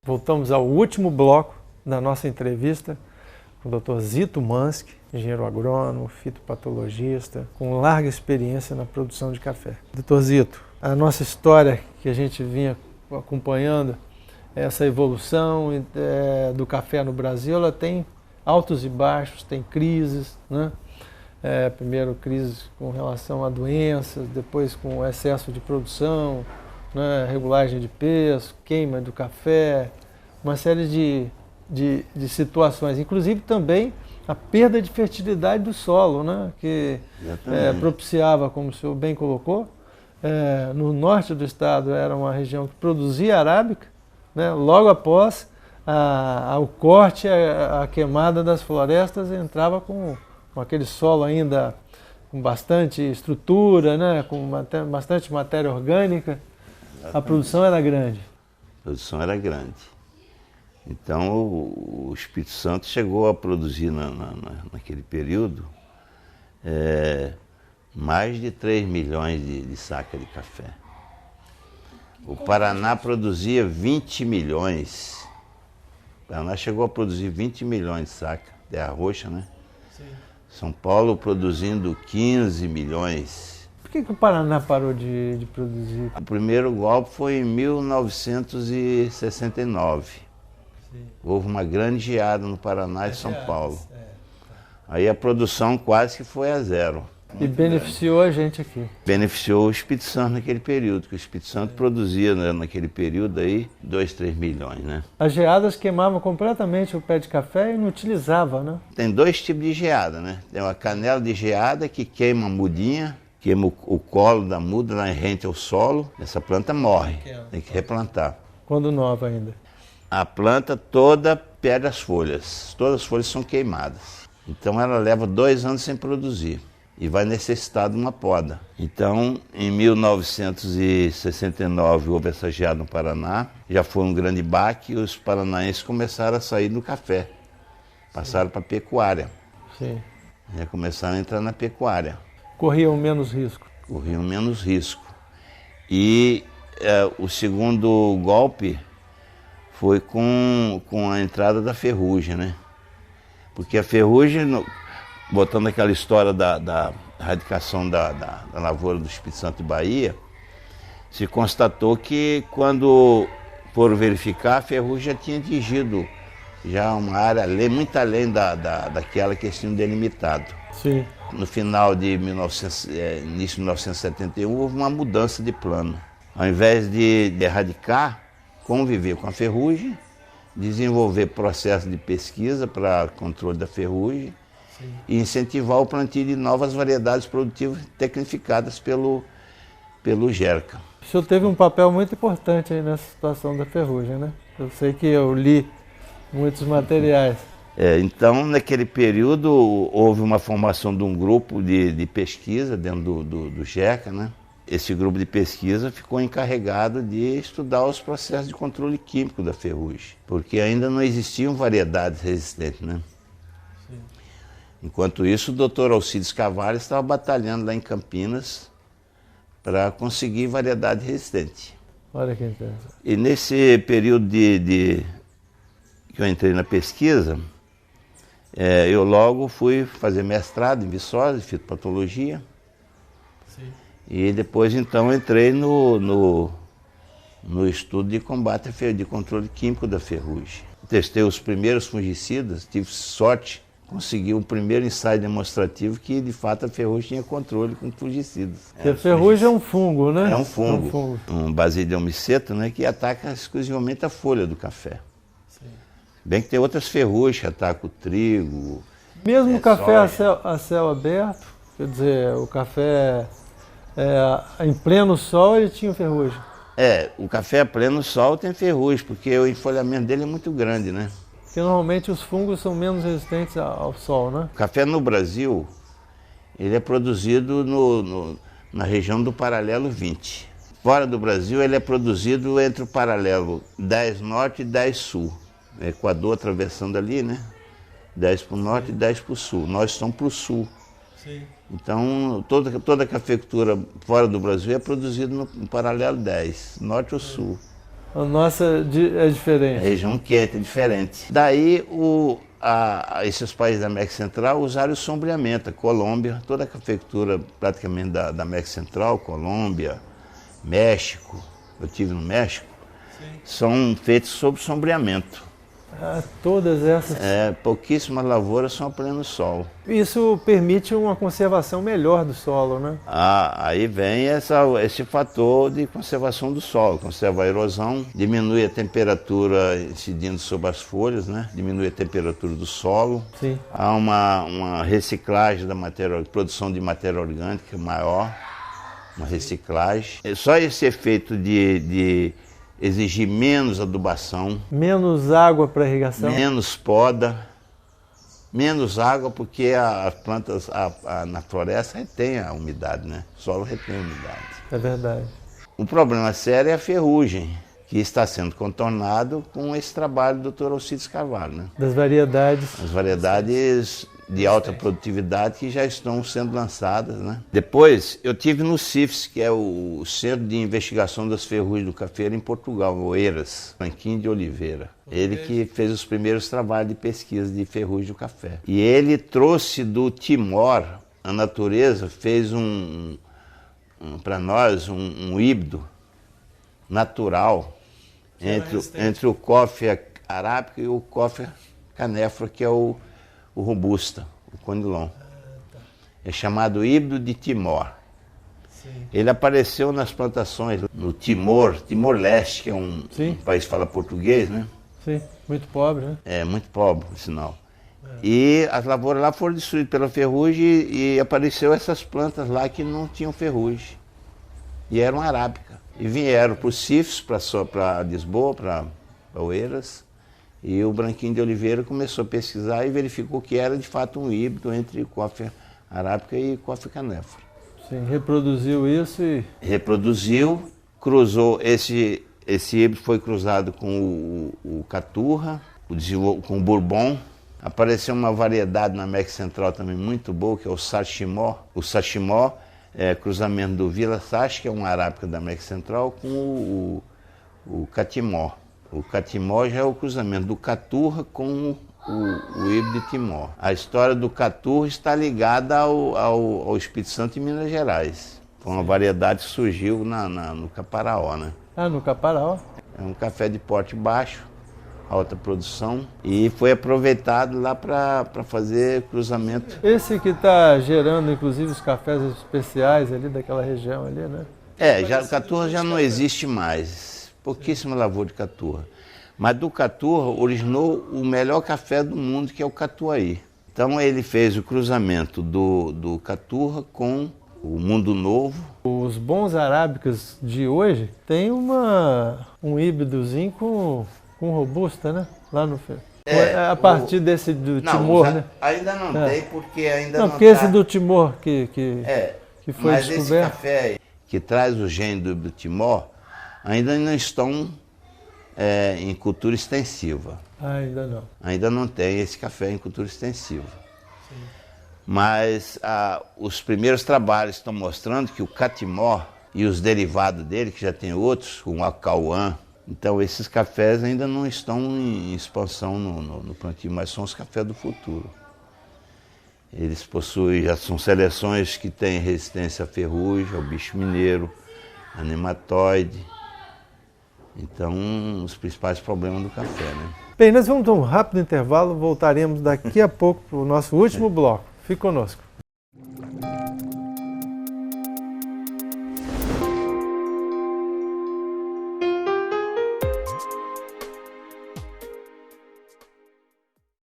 Voltamos ao último bloco da nossa entrevista com o Dr. Zito Mansky, engenheiro agrônomo, fitopatologista, com larga experiência na produção de café. Dr. Zito, a nossa história que a gente vinha acompanhando, essa evolução do café no Brasil, ela tem altos e baixos, tem crises, né? Primeiro crises com relação a doenças, depois com excesso de produção, né? Regulagem de preço, queima do café, uma série de situações, inclusive também a perda de fertilidade do solo, né? Que propiciava, como o senhor bem colocou, no norte do estado era uma região que produzia arábica, né? Logo após o corte, a queimada das florestas, entrava com aquele solo ainda com bastante estrutura, né? Com bastante matéria orgânica. Exatamente. A produção era grande. A produção era grande. Então o Espírito Santo chegou a produzir naquele período mais de 3 milhões de sacas de café. O Paraná produzia 20 milhões. O Paraná chegou a produzir 20 milhões de sacas, terra roxa, né? Sim. São Paulo produzindo 15 milhões. Por que o Paraná parou de produzir? O primeiro golpe foi em 1969. Sim. Houve uma grande geada no Paraná e São Paulo. Aí a produção quase que foi a zero. E beneficiou a gente aqui. Beneficiou o Espírito Santo naquele período, que o Espírito Santo produzia, né, naquele período aí 2, 3 milhões, né? As geadas queimavam completamente o pé de café e não utilizava, né? Tem 2 tipos de geada, né? Tem uma canela de geada que queima a mudinha, queima o colo da muda, ela rente ao solo, essa planta morre, tem que replantar. Quando nova ainda? A planta toda perde as folhas, todas as folhas são queimadas. Então ela leva 2 anos sem produzir. E vai necessitar de uma poda. Então, em 1969, houve essa geada no Paraná, já foi um grande baque e os paranaenses começaram a sair do café, passaram para a pecuária. Sim. Já começaram a entrar na pecuária. Corriam menos risco. Corriam menos risco. E o segundo golpe foi com a entrada da ferrugem, né? Porque a ferrugem... Botando aquela história da erradicação da lavoura do Espírito Santo e Bahia, se constatou que quando foram verificar, a ferrugem já tinha atingido já uma área muito além daquela que eles tinham delimitado. Sim. No final de início de 1971, houve uma mudança de plano. Ao invés de erradicar, conviver com a ferrugem, desenvolver processo de pesquisa para controle da ferrugem, sim, e incentivar o plantio de novas variedades produtivas tecnificadas pelo GERCA. O senhor teve um papel muito importante aí nessa situação da ferrugem, né? Eu sei que eu li muitos materiais. Então, naquele período, houve uma formação de um grupo de pesquisa dentro do GERCA, né? Esse grupo de pesquisa ficou encarregado de estudar os processos de controle químico da ferrugem, porque ainda não existiam variedades resistentes, né? Enquanto isso, o Dr. Alcides Carvalho estava batalhando lá em Campinas para conseguir variedade resistente. Olha que interessante. E nesse período que eu entrei na pesquisa, eu logo fui fazer mestrado em Viçosa, em fitopatologia. Sim. E depois, então, entrei no estudo de combate, de controle químico da ferrugem. Testei os primeiros fungicidas, tive sorte, consegui o primeiro ensaio demonstrativo que, de fato, a ferrugem tinha controle com fungicidas. A ferrugem é um fungo, né? É um fungo, um Basidium miceto, né, que ataca exclusivamente a folha do café. Sim. Bem que tem outras ferrugens que atacam o trigo. Mesmo o café a céu aberto, quer dizer, o café em pleno sol, ele tinha ferrugem. O café a pleno sol tem ferrugem, porque o enfolhamento dele é muito grande, né? Porque normalmente os fungos são menos resistentes ao sol, né? O café no Brasil, ele é produzido na região do paralelo 20. Fora do Brasil, ele é produzido entre o paralelo 10 norte e 10 sul. O Equador atravessando ali, né? 10 para o norte e 10 para o sul. Nós estamos para o sul. Sim. Então, toda a cafeicultura fora do Brasil é produzida no paralelo 10, norte ou sul. A nossa é diferente. A região quente é diferente. Daí, esses países da América Central usaram o sombreamento. A Colômbia, toda a cafeicultura praticamente da América Central, Colômbia, México, eu estive no México, são feitos sob sombreamento. Todas essas. Pouquíssimas lavouras são a pleno sol. Isso permite uma conservação melhor do solo, né? Aí vem esse fator de conservação do solo. Conserva a erosão, diminui a temperatura incidindo sobre as folhas, né? Diminui a temperatura do solo. Sim. Há uma reciclagem da matéria, produção de matéria orgânica maior, uma reciclagem. Só esse efeito de exigir menos adubação. Menos água para irrigação. Menos poda. Menos água porque as plantas na floresta retêm a umidade, né? O solo retém a umidade. É verdade. O problema sério é a ferrugem, que está sendo contornado com esse trabalho do Dr. Alcides Carvalho, né? Das variedades. As variedades de alta produtividade que já estão sendo lançadas, né? Depois, eu tive no CIFES, que é o Centro de Investigação das Ferrugens do Cafeiro em Portugal, Oeiras, Branquinho de Oliveira. Ele que fez os primeiros trabalhos de pesquisa de ferrugem do café. E ele trouxe do Timor, a natureza fez para nós um híbrido natural entre o coffea arábica e o coffea canephora, que é o robusta, o conilon. É chamado híbrido de Timor. Sim. Ele apareceu nas plantações no Timor-Leste, que é um país que fala português, né? Sim, muito pobre, né? É, muito pobre, por sinal. E as lavouras lá foram destruídas pela ferrugem e apareceu essas plantas lá que não tinham ferrugem. E eram arábica. E vieram para o CIFES, para Lisboa, para Oeiras. E o Branquinho de Oliveira começou a pesquisar e verificou que era de fato um híbrido entre coffea arábica e coffea canephora. Sim, reproduziu isso e... Reproduziu, cruzou, esse híbrido foi cruzado com o caturra, com o bourbon. Apareceu uma variedade na América Central também muito boa, que é o sachimó. O sachimó é cruzamento do Vila Sacha, que é uma arábica da América Central, com o catimó. O catimó já é o cruzamento do caturra com o híbrido de Timor. A história do caturra está ligada ao Espírito Santo e Minas Gerais. Foi uma variedade que surgiu no Caparaó, né? No Caparaó? É um café de porte baixo, alta produção, e foi aproveitado lá para fazer cruzamento. Esse que está gerando, inclusive, os cafés especiais ali daquela região ali, né? O caturra já não existe mais. Pouquíssima lavoura de caturra. Mas do caturra originou o melhor café do mundo, que é o catuaí. Então ele fez o cruzamento do caturra com o mundo novo. Os bons arábicas de hoje tem um híbridozinho com robusta, né? Lá no a partir desse do Timor, né? Ainda não tem, porque ainda não porque esse do Timor que foi mas descoberto. Esse café que traz o gene do Timor ainda não estão em cultura extensiva. Ainda não. Ainda não tem esse café em cultura extensiva. Sim. Mas os primeiros trabalhos estão mostrando que o catimó e os derivados dele, que já tem outros, como o acauã, então esses cafés ainda não estão em expansão no plantio, mas são os cafés do futuro. Eles já são seleções que têm resistência à ferrugem, ao bicho mineiro, a nematóide. Então, os principais problemas do café, né? Bem, nós vamos dar um rápido intervalo, voltaremos daqui a pouco para o nosso último bloco. Fique conosco.